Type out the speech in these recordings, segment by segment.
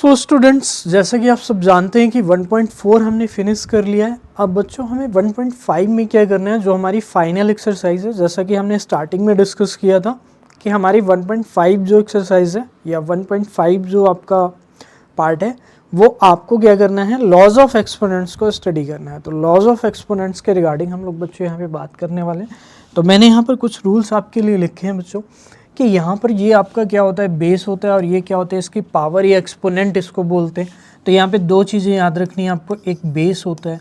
So students, जैसा कि आप सब जानते हैं कि 1.4 हमने फिनिश कर लिया है। अब बच्चों हमें 1.5 में क्या करना है, जो हमारी फाइनल एक्सरसाइज है, जैसा कि हमने स्टार्टिंग में डिस्कस किया था कि हमारी 1.5 जो एक्सरसाइज है या 1.5 जो आपका पार्ट है, वो आपको क्या करना है, लॉज ऑफ एक्सपोनेंट्स को स्टडी करना है। तो लॉज ऑफ एक्सपोनेंट्स के रिगार्डिंग हम लोग बच्चों यहाँ पे बात करने वाले हैं। तो मैंने यहाँ पर कुछ रूल्स आपके लिए लिखे हैं बच्चों कि यहाँ पर ये आपका क्या होता है, बेस होता है, और ये क्या होता है, इसकी पावर या एक्सपोनेंट इसको बोलते हैं। तो यहाँ पे दो चीज़ें याद रखनी है आपको, एक बेस होता है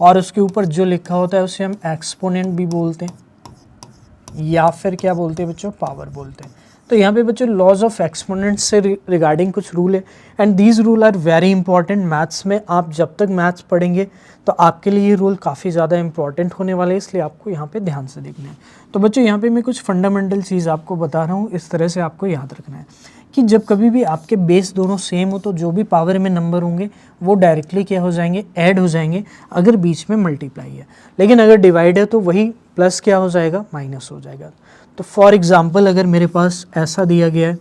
और उसके ऊपर जो लिखा होता है उसे हम एक्सपोनेंट भी बोलते हैं या फिर क्या बोलते हैं बच्चों, पावर बोलते हैं। तो यहाँ पे बच्चों लॉज ऑफ एक्सपोनेंट से रिगार्डिंग कुछ रूल है and these rule are very important. Maths में आप जब तक मैथ्स पढ़ेंगे तो आपके लिए ये रूल काफ़ी ज़्यादा इंपॉर्टेंट होने वाले हैं, इसलिए आपको यहाँ पे ध्यान से देखना है। तो बच्चों यहाँ पे मैं कुछ फंडामेंटल चीज़ आपको बता रहा हूँ, इस तरह से आपको याद रखना है कि जब कभी भी आपके बेस दोनों सेम हो तो जो भी पावर में नंबर होंगे वो डायरेक्टली क्या हो जाएंगे, ऐड हो जाएंगे अगर बीच में मल्टीप्लाई है। लेकिन अगर डिवाइड है तो वही प्लस क्या हो जाएगा, माइनस हो जाएगा। तो फॉर एग्ज़ाम्पल अगर मेरे पास ऐसा दिया गया है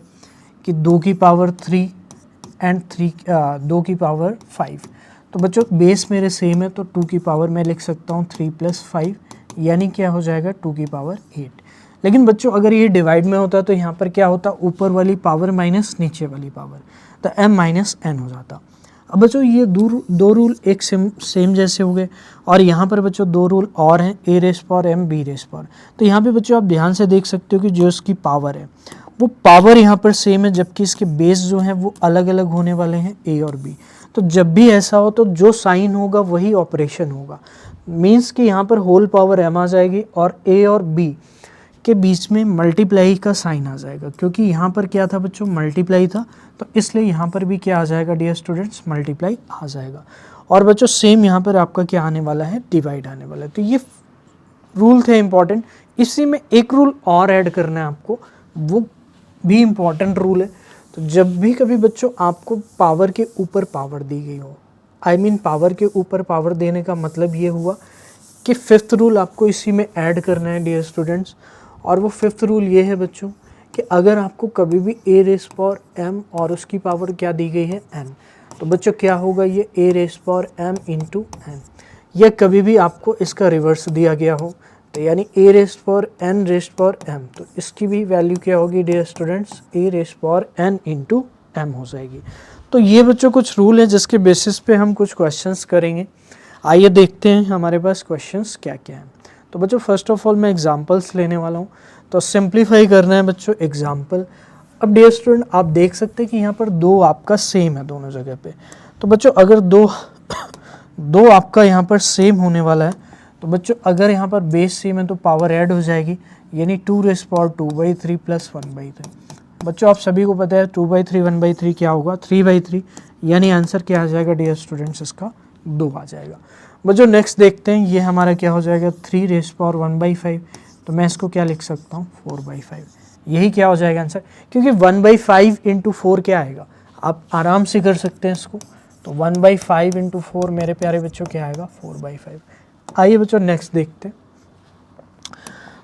कि 2 की पावर 3 एंड 2 की पावर 5, तो बच्चों बेस मेरे सेम है तो 2 की पावर मैं लिख सकता हूँ 3 + 5, यानी क्या हो जाएगा 2 की पावर 8। लेकिन बच्चों अगर ये डिवाइड में होता तो यहाँ पर क्या होता, ऊपर वाली पावर माइनस नीचे वाली पावर, तो m - n हो जाता। अब बच्चों ये दो रूल एक सेम जैसे हो गए, और यहाँ पर बच्चों दो रूल और हैं, a⁻m b⁻। तो यहाँ पे बच्चों आप ध्यान से देख सकते हो कि जो इसकी पावर है वो पावर यहाँ पर सेम है, जबकि इसके बेस जो हैं वो अलग अलग होने वाले हैं, a और b। तो जब भी ऐसा हो तो जो साइन होगा वही ऑपरेशन होगा, मीन्स कि यहाँ पर होल पावर m आ जाएगी और a और b के बीच में मल्टीप्लाई का साइन आ जाएगा, क्योंकि यहाँ पर क्या था बच्चों, मल्टीप्लाई था, तो इसलिए यहाँ पर भी क्या आ जाएगा डियर स्टूडेंट्स, मल्टीप्लाई आ जाएगा। और बच्चों सेम यहाँ पर आपका क्या आने वाला है, डिवाइड आने वाला है। तो ये रूल थे इंपॉर्टेंट। इसी में एक रूल और ऐड करना है आपको, वो भी इम्पॉर्टेंट रूल है। तो जब भी कभी बच्चों आपको पावर के ऊपर पावर दी गई हो, आई मीन पावर के ऊपर पावर देने का मतलब ये हुआ कि 5th रूल आपको इसी में ऐड करना है डियर स्टूडेंट्स। और वो 5th रूल ये है बच्चों कि अगर आपको कभी भी a⁻m और उसकी पावर क्या दी गई है, n, तो बच्चों क्या होगा, ये a⁻m × n। या कभी भी आपको इसका रिवर्स दिया गया हो, तो यानी a⁻n⁻m, तो इसकी भी वैल्यू क्या होगी डियर स्टूडेंट्स, a⁻n × m हो जाएगी। तो ये बच्चों कुछ रूल है जिसके बेसिस पे हम कुछ क्वेश्चंस करेंगे। आइए देखते हैं हमारे पास क्वेश्चंस क्या क्या हैं। तो बच्चों फर्स्ट ऑफ ऑल मैं एग्जांपल्स लेने वाला हूँ, तो सिंप्लीफाई करना है बच्चों एग्जांपल। अब डियर स्टूडेंट आप देख सकते हैं कि यहाँ पर 2 आपका सेम है दोनों जगह पे। तो बच्चों अगर दो आपका यहाँ पर सेम होने वाला है, तो बच्चों अगर यहाँ पर बेस सेम है तो पावर ऐड हो जाएगी, यानी 2⁻2/3 + 1/3। बच्चों आप सभी को पता है 2/3 1/3 क्या होगा, 3/3, यानी आंसर क्या आ जाएगा डियर स्टूडेंट्स, इसका 2 आ जाएगा। बच्चों नेक्स्ट देखते हैं, ये हमारा क्या हो जाएगा 3⁻1/5, तो मैं इसको क्या लिख सकता हूँ 4/5, यही क्या हो जाएगा आंसर, क्योंकि 1/5 × 4 क्या आएगा, आप आराम से कर सकते हैं इसको। तो 1/5 × 4 मेरे प्यारे बच्चों क्या आएगा 4/5। आइए बच्चों नेक्स्ट देखते हैं।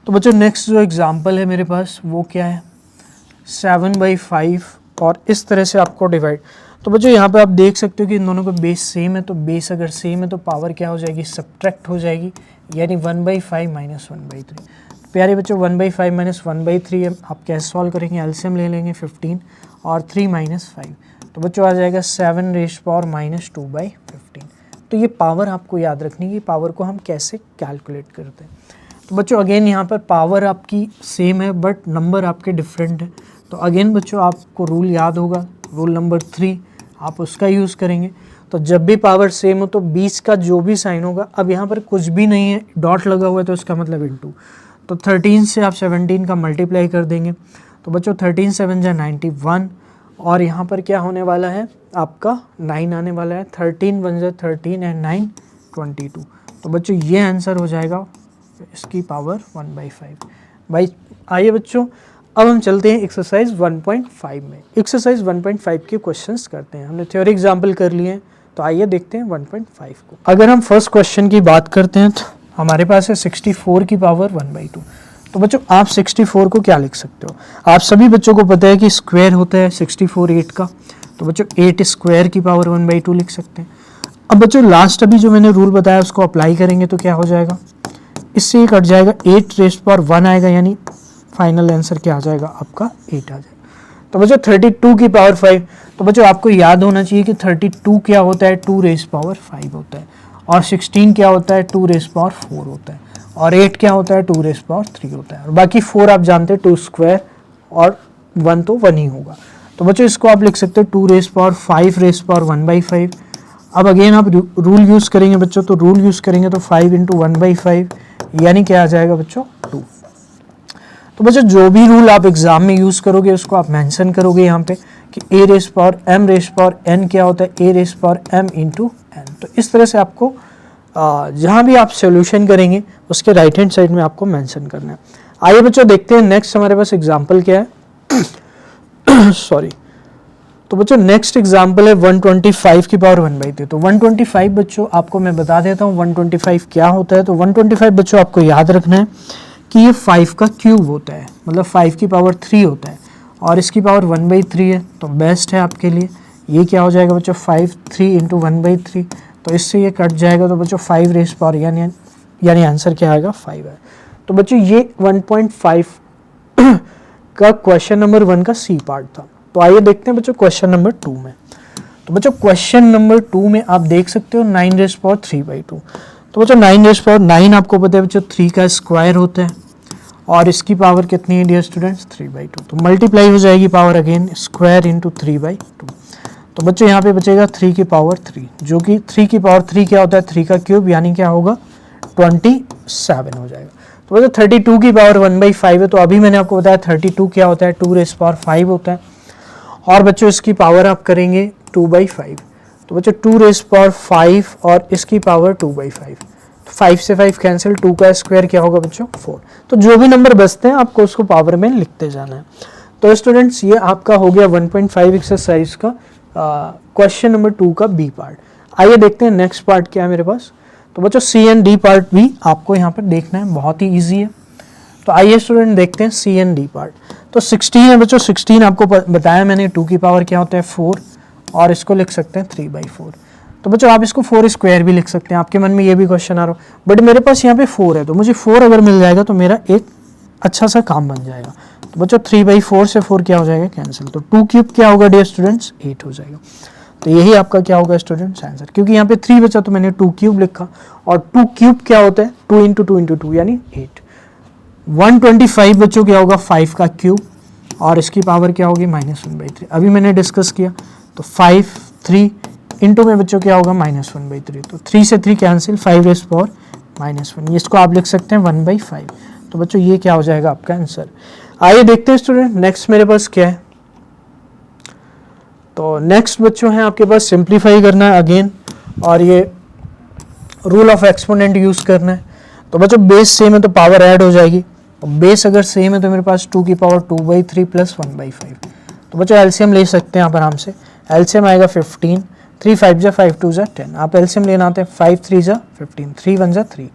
तो बच्चों नेक्स्ट जो एग्जाम्पल है मेरे पास वो क्या है, 7/5, और इस तरह से आपको डिवाइड। तो बच्चों यहाँ पे आप देख सकते हो कि इन दोनों का बेस सेम है, तो बेस अगर सेम है तो पावर क्या हो जाएगी, सब्ट्रैक्ट हो जाएगी, यानी 1/5 - 1/3। प्यारे बच्चों 1/5 - 1/3 आप कैसे सॉल्व करेंगे, एलसीएम ले लेंगे 15 और 3 - 5, तो बच्चों आ जाएगा 7⁻² 2/15। तो ये पावर आपको याद रखनी है, पावर को हम कैसे कैलकुलेट करते हैं। तो बच्चों अगेन यहाँ पर पावर आपकी सेम है बट नंबर आपके डिफरेंट है। तो अगेन बच्चों आपको रूल याद होगा, रूल नंबर 3 आप उसका यूज़ करेंगे। तो जब भी पावर सेम हो तो बीच का जो भी साइन होगा, अब यहाँ पर कुछ भी नहीं है, डॉट लगा हुआ है, तो इसका मतलब इनटू। तो 13 से आप 17 का मल्टीप्लाई कर देंगे, तो बच्चों 13 7 × 91, और यहाँ पर क्या होने वाला है आपका 9 आने वाला है, 13 1 × 13 एंड 9 22। तो बच्चों ये आंसर हो जाएगा इसकी पावर 1/5 भाई। आइए बच्चों अब हम चलते हैं एक्सरसाइज 1.5 में। एक्सरसाइज 1.5 के क्वेश्चंस करते हैं, हमने थ्योरी एग्जाम्पल कर लिए हैं, तो आइए देखते हैं 1.5 को। अगर हम फर्स्ट क्वेश्चन की बात करते हैं तो हमारे पास है 64 की पावर 1/2। तो बच्चों आप 64 को क्या लिख सकते हो, आप सभी बच्चों को पता है कि स्क्वायर होता है 64 8 का, तो बच्चों 8 स्क्वायर की पावर 1/2 लिख सकते हैं। अब बच्चों लास्ट अभी जो मैंने रूल बताया उसको अप्लाई करेंगे तो क्या हो जाएगा, इससे ये कट जाएगा, 8 रेज़ पावर 1 आएगा, यानी फाइनल आंसर क्या आ जाएगा आपका 8 आ जाएगा। तो बच्चों 32 की पावर 5, तो बच्चों आपको याद होना चाहिए कि 32 क्या होता है, 2 रेज़ पावर 5 होता है, और 16 क्या होता है, 2 रेज़ पावर 4 होता है, और 8 क्या होता है, 2 रेज़ पावर 3 होता है, और बाकी 4 आप जानते हैं 2 स्क्वायर और 1 तो 1 ही होगा। तो बच्चों इसको आप लिख सकते हो 2 रेज़ पावर 5 रेज़ पावर 1/5। अब अगेन आप रूल यूज़ करेंगे बच्चों, तो रूल यूज़ करेंगे तो 5 × 1/5 यानी क्या आ जाएगा बच्चों 2। तो बच्चों जो भी रूल आप एग्जाम में यूज़ करोगे उसको आप मेंशन करोगे यहाँ पे कि a rays power m rays power n क्या होता है, a rays power m × n। तो इस तरह से आपको जहाँ भी आप सोल्यूशन करेंगे उसके राइट हैंड साइड में आपको मेंशन करना है। आइए बच्चों देखते हैं नेक्स्ट हमारे पास एग्जाम्पल क्या है सॉरी। तो बच्चों नेक्स्ट एग्जाम्पल है 125 की पावर 1/3। तो 125 बच्चों आपको मैं बता देता हूँ 125 क्या होता है। तो 125 बच्चों आपको याद रखना है कि ये 5 का क्यूब होता है, मतलब 5 की पावर 3 होता है, और इसकी पावर 1/3 है, तो बेस्ट है आपके लिए। ये क्या हो जाएगा बच्चों 5 3 × 1/3, तो इससे ये कट जाएगा, तो बच्चों 5 रेज़ पावर यानी आंसर क्या आएगा 5 है। तो बच्चों ये 1.5 का क्वेश्चन नंबर 1 का सी पार्ट था। तो आइए देखते हैं बच्चों क्वेश्चन नंबर 2 में। तो बच्चों क्वेश्चन नंबर 2 में आप देख सकते हो 9 रेज़ पावर 3/2। तो बच्चों 9 रेज़ पावर 9 आपको पता है बच्चों 3 का स्क्वायर होता है, और इसकी पावर कितनी है डियर स्टूडेंट्स 3/2। तो मल्टीप्लाई हो जाएगी पावर अगेन स्क्वायर × 3/2। तो बच्चों यहाँ पे बचेगा 3 की पावर 3, जो कि 3 की पावर 3 क्या होता है 3 का क्यूब, यानी क्या होगा 27 हो जाएगा। तो बच्चों 32 की पावर 1/5 है। तो अभी मैंने आपको बताया 32 क्या होता है 2 रेज़ पावर 5 होता है, और बच्चों इसकी पावर आप करेंगे 2/5। तो बच्चों 2 रेज़ पावर 5 और इसकी पावर 2/5, 5 से 5 कैंसिल, 2 का स्क्वायर क्या होगा बच्चों 4। तो जो भी नंबर बचते हैं आपको उसको पावर में लिखते जाना है। तो स्टूडेंट्स ये आपका हो गया 1.5 एक्सरसाइज का क्वेश्चन नंबर 2 का बी पार्ट। आइए देखते हैं नेक्स्ट पार्ट क्या है मेरे पास। तो बच्चों सी एंड डी पार्ट भी आपको यहाँ पर देखना है, बहुत ही ईजी है। तो आइए स्टूडेंट देखते हैं सी एंड डी पार्ट। तो 16 है बच्चों, 16 आपको बताया मैंने 2 की पावर क्या होता है 4, और इसको लिख सकते हैं 3/4। तो बच्चों आप इसको 4 स्क्वायर भी लिख सकते हैं। आपके मन में ये भी क्वेश्चन आ रहा हो, बट मेरे पास यहाँ पे 4 है, तो मुझे 4 अगर मिल जाएगा तो मेरा एक अच्छा सा काम बन जाएगा। तो बच्चों 3/4 से 4 क्या हो जाएगा कैंसिल, तो 2 क्यूब क्या होगा डियर स्टूडेंट्स 8 हो जाएगा। तो यही आपका क्या होगा स्टूडेंट्स आंसर, क्योंकि यहाँ पे 3 बचा तो मैंने 2 क्यूब लिखा, और 2 क्यूब क्या होता है 2 × 2 × 2 यानी 8। 125 बच्चों क्या होगा 5 का क्यूब, और इसकी पावर क्या होगी -1/3। अभी मैंने डिस्कस किया, तो 5 3 इंटू में बच्चों क्या होगा -1/3। तो 3 से 3 कैंसिल, 5 रेज़ पावर -1, इसको आप लिख सकते हैं 1/5। तो बच्चों ये क्या हो जाएगा आपका आंसर। आइए देखते हैं स्टूडेंट नेक्स्ट मेरे पास क्या है। तो नेक्स्ट बच्चों है आपके पास सिंप्लीफाई करना है अगेन, और ये रूल ऑफ एक्सपोनेंट यूज़ करना है। तो बच्चों बेस सेम है तो पावर ऐड हो जाएगी, और बेस अगर सेम है तो मेरे पास 2 की पावर 2/3 + 1/5। तो बच्चों एलसीएम ले सकते हैं आप आराम से। एलसीएम आएगा 15, 3 5 जा 5 2 जा 10। आप एलसीएम लेना आते हैं 5 3 जा 15, 3 1 जा 3।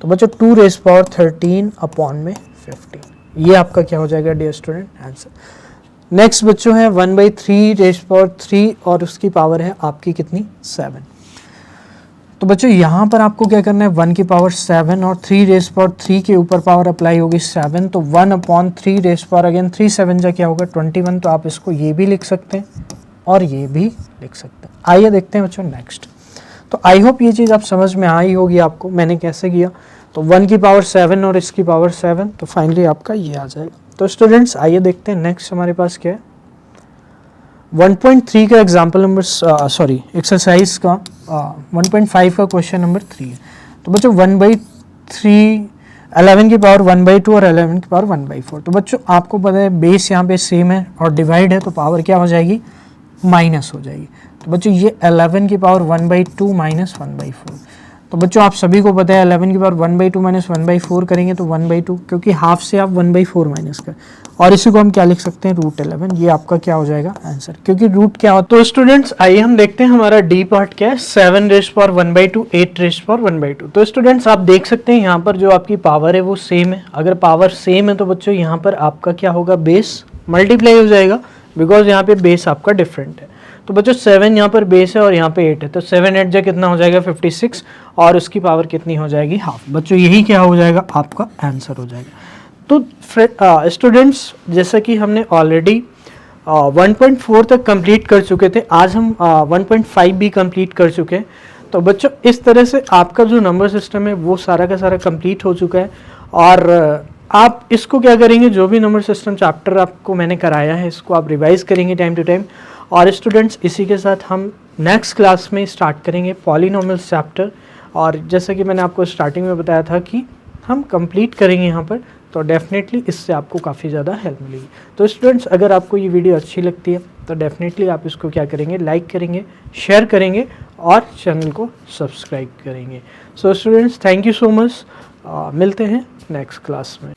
तो बच्चों 2 रेज़ पावर 13/15, ये आपका क्या हो जाएगा डियर स्टूडेंट आंसर। नेक्स्ट बच्चों है 1/3 रेज़ पावर 3, और उसकी पावर है आपकी कितनी 7। तो बच्चों यहाँ पर आपको क्या करना है 1 की पावर 7 और 3 रेज़ पावर 3 के ऊपर पावर अप्लाई होगी 7, तो 1/3 रेज़ पावर अगेन 3 7 जा क्या होगा 21। तो आप इसको ये भी लिख सकते हैं और ये भी लिख सकते हैं। आइए देखते हैं बच्चों नेक्स्ट। तो आई होप ये चीज़ आप समझ में आई होगी आपको मैंने कैसे किया। तो 1 की पावर 7 और इसकी पावर 7, तो फाइनली आपका ये आ जाएगा। तो स्टूडेंट्स आइए देखते हैं नेक्स्ट हमारे पास क्या है। 1.3 का एग्जाम्पल नंबर एक्सरसाइज का 1.5 का क्वेश्चन नंबर 3 है। तो बच्चों 1/3 11 की पावर 1/2 और 11 की पावर 1/4। तो बच्चों आपको पता है बेस यहाँ पे सेम है और डिवाइड है, तो पावर क्या हो जाएगी माइनस हो जाएगी। तो बच्चों ये 11 की पावर 1/2 - 1/4। तो बच्चों आप सभी को पता है 11 की पावर 1/2 - 1/4 करेंगे तो 1/2, क्योंकि हाफ से आप 1/4 माइनस कर, और इसी को हम क्या लिख सकते हैं √11। ये आपका क्या हो जाएगा आंसर, क्योंकि रूट क्या होता है। तो स्टूडेंट्स आइए हम देखते हैं हमारा डी पार्ट क्या है। 7 रेज़ पावर 1/2, 8 रेज़ पावर 1/2। तो स्टूडेंट्स आप देख सकते हैं यहाँ पर जो आपकी पावर है वो सेम है। अगर पावर सेम है तो बच्चों यहाँ पर आपका क्या होगा बेस मल्टीप्लाई हो जाएगा, बिकॉज यहाँ पे बेस आपका डिफरेंट है। तो बच्चों 7 यहाँ पर बेस है और यहाँ पे 8 है, तो 7 8 जा कितना हो जाएगा 56 और उसकी पावर कितनी हो जाएगी हाफ। बच्चों यही क्या हो जाएगा आपका आंसर हो जाएगा। तो स्टूडेंट्स जैसा कि हमने ऑलरेडी 1.4 तक कंप्लीट कर चुके थे, आज हम 1.5 भी कंप्लीट कर चुके हैं। तो बच्चों इस तरह से आपका जो नंबर सिस्टम है वो सारा का सारा कंप्लीट हो चुका है और आप इसको क्या करेंगे, जो भी नंबर सिस्टम चैप्टर आपको मैंने कराया है इसको आप रिवाइज करेंगे टाइम टू टाइम। और स्टूडेंट्स इसी के साथ हम नेक्स्ट क्लास में स्टार्ट करेंगे पॉलिनोमियल्स चैप्टर, और जैसा कि मैंने आपको स्टार्टिंग में बताया था कि हम कंप्लीट करेंगे यहाँ पर, तो डेफिनेटली इससे आपको काफ़ी ज़्यादा हेल्प मिलेगी। तो स्टूडेंट्स अगर आपको ये वीडियो अच्छी लगती है तो डेफिनेटली आप इसको क्या करेंगे, लाइक करेंगे, शेयर करेंगे और चैनल को सब्सक्राइब करेंगे। So students thank you so much, मिलते हैं नेक्स्ट क्लास में।